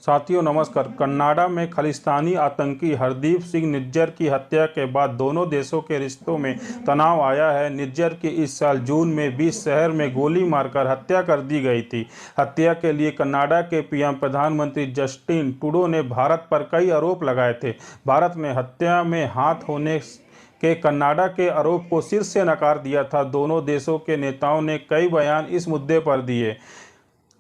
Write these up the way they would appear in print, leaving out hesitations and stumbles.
साथियों नमस्कार। कनाडा में खालिस्तानी आतंकी हरदीप सिंह निज्जर की हत्या के बाद दोनों देशों के रिश्तों में तनाव आया है। निज्जर की इस साल जून में 20 शहर में गोली मारकर हत्या कर दी गई थी। हत्या के लिए कनाडा के पीएम प्रधानमंत्री जस्टिन ट्रूडो ने भारत पर कई आरोप लगाए थे। भारत ने हत्या में हाथ होने के कनाडा के आरोप को सिर से नकार दिया था। दोनों देशों के नेताओं ने कई बयान इस मुद्दे पर दिए,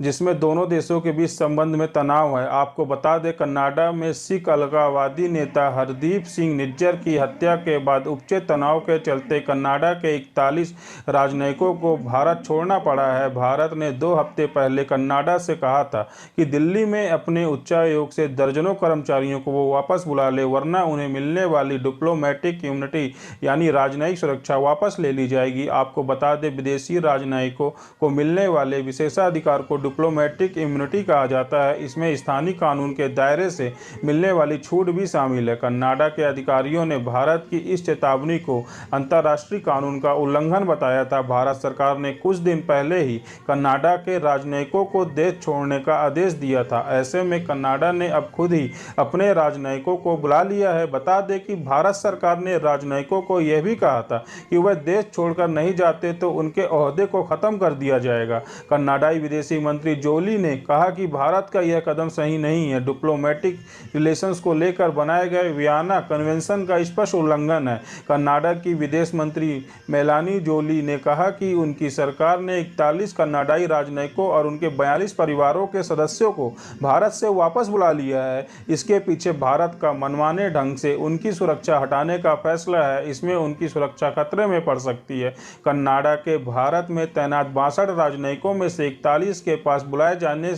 जिसमें दोनों देशों के बीच संबंध में तनाव है। आपको बता दें, कनाडा में सिख अलगाववादी नेता हरदीप सिंह निज्जर की हत्या के बाद उपजे तनाव के चलते कनाडा के 41 राजनयिकों को भारत छोड़ना पड़ा है। भारत ने 2 हफ्ते पहले कनाडा से कहा था कि दिल्ली में अपने उच्चायोग से दर्जनों कर्मचारियों को वो वापस बुला ले, वरना उन्हें मिलने वाली डिप्लोमेटिक इम्यूनिटी यानी राजनयिक सुरक्षा वापस ले ली जाएगी। आपको बता दें, विदेशी राजनयिकों को मिलने वाले विशेषाधिकार को डिप्लोमेटिक इम्यूनिटी कहा जाता है। इसमें स्थानीय कानून के दायरे से मिलने वाली छूट भी शामिल है। कनाडा के अधिकारियों ने भारत की इस चेतावनी को अंतर्राष्ट्रीय कानून का उल्लंघन बताया था। भारत सरकार ने कुछ दिन पहले ही कनाडा के राजनयिकों को देश छोड़ने का आदेश दिया था। ऐसे में कनाडा ने अब खुद ही अपने राजनयिकों को बुला लिया है। बता दें कि भारत सरकार ने राजनयिकों को यह भी कहा था कि वह देश छोड़कर नहीं जाते तो उनके ओहदे को खत्म कर दिया जाएगा। कनाडाई विदेशी मंत्री जोली ने कहा कि भारत का यह कदम सही नहीं है, डिप्लोमेटिक रिलेशंस को लेकर बनाए गए वियना कन्वेंशन का स्पष्ट उल्लंघन है। कनाडा की विदेश मंत्री मेलानी जोली ने कहा कि उनकी सरकार ने 41 कनाडाई राजनयिकों और उनके 42 परिवारों के सदस्यों को भारत से वापस बुला लिया है। इसके पीछे भारत का मनमाने ढंग से उनकी सुरक्षा हटाने का फैसला है। इसमें उनकी सुरक्षा खतरे में पड़ सकती है। कनाडा के भारत में तैनात 62 राजनयिकों में से 41 के पास बुलाए जाने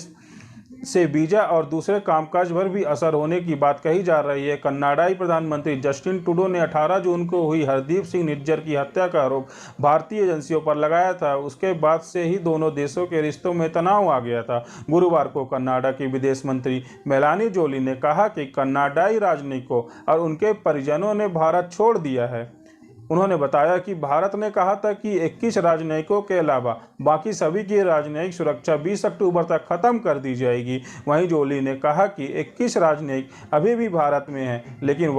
से वीजा और दूसरे कामकाज पर भी असर होने की बात कही जा रही है। कनाडाई प्रधानमंत्री जस्टिन ट्रूडो ने 18 जून को हुई हरदीप सिंह निज्जर की हत्या का आरोप भारतीय एजेंसियों पर लगाया था। उसके बाद से ही दोनों देशों के रिश्तों में तनाव आ गया था। गुरुवार को कनाडा की विदेश मंत्री मेलानी जोली ने कहा कि कनाडाई राजनयिकों और उनके परिजनों ने भारत छोड़ दिया है। उन्होंने बताया कि भारत ने कहा था कि 21 राजनयिकों के अलावा बाकी सभी की राजनयिक सुरक्षा 20 अक्टूबर तक खत्म कर दी जाएगी। वहीं जोली ने कहा कि 21 राजनयिक अभी भी भारत में हैं, लेकिन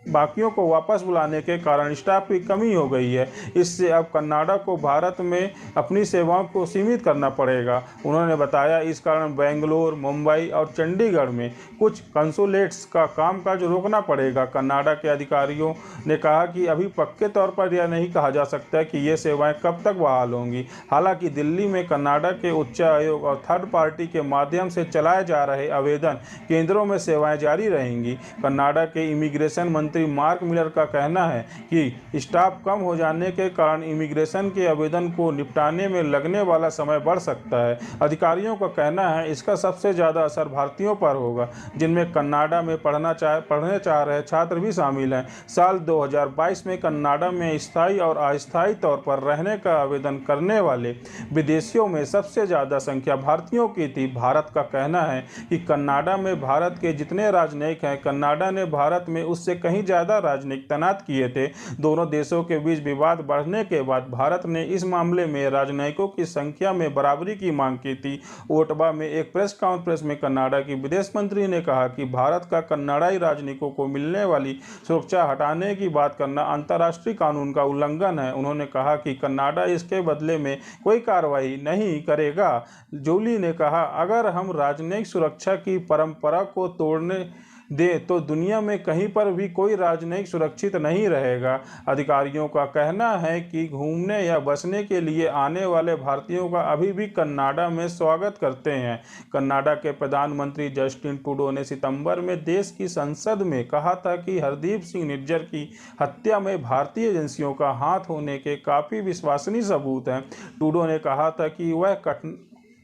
बाकियों को वापस बुलाने के कारण स्टाफ की कमी हो गई है। इससे अब कनाडा को भारत में अपनी सेवाओं को सीमित करना पड़ेगा। उन्होंने बताया, इस कारण बेंगलोर, मुंबई और चंडीगढ़ में कुछ कंसुलेट्स का कामकाज रोकना पड़ेगा। कनाडा के अधिकारियों ने कहा कि अभी पक्के तौर पर यह नहीं कहा जा सकता कि ये सेवाएं कब तक बहाल होंगी। हालांकि दिल्ली में कनाडा के उच्चायोग और थर्ड पार्टी के माध्यम से चलाए जा रहे आवेदन केंद्रों में सेवाएं जारी रहेंगी। कनाडा के इमिग्रेशन मंत्री मार्क मिलर का कहना है कि स्टाफ कम हो जाने के कारण इमिग्रेशन के आवेदन को निपटाने में लगने वाला समय बढ़ सकता है। अधिकारियों का कहना है इसका सबसे ज़्यादा असर भारतीयों पर होगा, जिनमें कनाडा में पढ़ने चाह रहे छात्र भी शामिल हैं। साल 2022 में कनाडा में स्थायी और अस्थायी तौर पर रहने का आवेदन करने वाले विदेशियों में सबसे ज़्यादा संख्या भारतीयों की थी। भारत का कहना है कि कनाडा में भारत के जितने राजनयिक हैं, कनाडा ने भारत में उससे कहीं ज़्यादा राजनयिक तैनात किए थे। दोनों देशों के बीच विवाद बढ़ने के बाद भारत ने इस मामले में राजनयिकों की संख्या में बराबरी की मांग की थी। ओटावा में एक प्रेस कॉन्फ्रेंस में कनाडा की विदेश मंत्री ने कहा कि भारत का कनाडाई राजनयिकों को मिलने वाली सुरक्षा हटाने की बात करना अंतर्राष्ट्रीय कानून का उल्लंघन है। उन्होंने कहा कि कनाडा इसके बदले में कोई कार्रवाई नहीं करेगा। जोली ने कहा, अगर हम राजनयिक सुरक्षा की परंपरा को तोड़ने दे तो दुनिया में कहीं पर भी कोई राजनयिक सुरक्षित नहीं रहेगा। अधिकारियों का कहना है कि घूमने या बसने के लिए आने वाले भारतीयों का अभी भी कनाडा में स्वागत करते हैं। कनाडा के प्रधानमंत्री जस्टिन ट्रूडो ने सितंबर में देश की संसद में कहा था कि हरदीप सिंह निज्जर की हत्या में भारतीय एजेंसियों का हाथ होने के काफ़ी विश्वसनीय सबूत हैं। ट्रूडो ने कहा था कि वह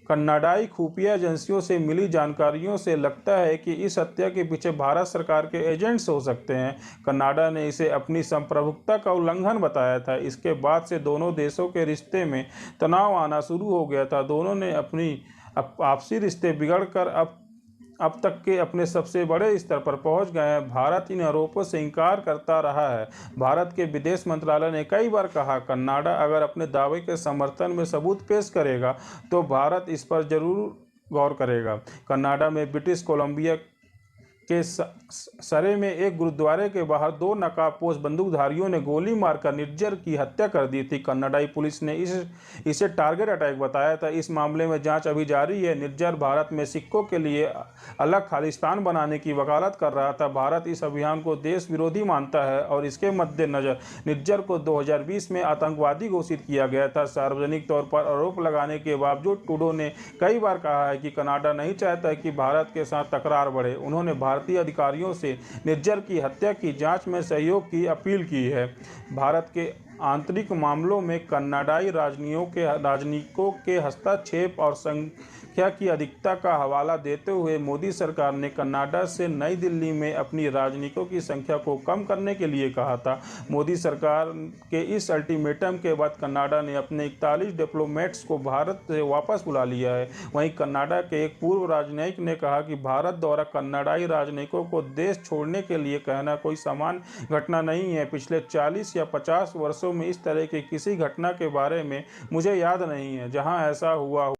कनाडाई खुफिया एजेंसियों से मिली जानकारियों से लगता है कि इस हत्या के पीछे भारत सरकार के एजेंट्स हो सकते हैं। कनाडा ने इसे अपनी संप्रभुता का उल्लंघन बताया था। इसके बाद से दोनों देशों के रिश्ते में तनाव आना शुरू हो गया था। दोनों ने अपनी आपसी रिश्ते बिगड़कर अब तक के अपने सबसे बड़े स्तर पर पहुंच गए हैं। भारत इन आरोपों से इनकार करता रहा है। भारत के विदेश मंत्रालय ने कई बार कहा, कनाडा अगर अपने दावे के समर्थन में सबूत पेश करेगा तो भारत इस पर जरूर गौर करेगा। कनाडा में ब्रिटिश कोलंबिया के सरे में एक गुरुद्वारे के बाहर 2 नकाबपोश बंदूकधारियों ने गोली मारकर निर्जर की हत्या कर दी थी। कनाडाई पुलिस ने इसे टारगेट अटैक बताया था। इस मामले में जांच अभी जारी है। निर्जर भारत में सिखों के लिए अलग खालिस्तान बनाने की वकालत कर रहा था। भारत इस अभियान को देश विरोधी मानता है और इसके मद्देनजर निर्जर को 2020 में आतंकवादी घोषित किया गया था। सार्वजनिक तौर पर आरोप लगाने के बावजूद ट्रूडो ने कई बार कहा है कि कनाडा नहीं चाहता कि भारत के साथ तकरार बढ़े। उन्होंने भारतीय अधिकारियों से निर्जर की हत्या की जांच में सहयोग की अपील की है। भारत के आंतरिक मामलों में कनाडाई राजनयिकों के हस्तक्षेप और संख्या की अधिकता का हवाला देते हुए मोदी सरकार ने कनाडा से नई दिल्ली में अपनी राजनयिकों की संख्या को कम करने के लिए कहा था। मोदी सरकार के इस अल्टीमेटम के बाद कनाडा ने अपने 41 डिप्लोमेट्स को भारत से वापस बुला लिया है। वहीं कनाडा के एक पूर्व राजनयिक ने कहा कि भारत द्वारा कनाडाई राजनयिकों को देश छोड़ने के लिए कहना कोई सामान्य घटना नहीं है। पिछले 40 या 50 वर्षों में इस तरह की किसी घटना के बारे में मुझे याद नहीं है जहां ऐसा हुआ।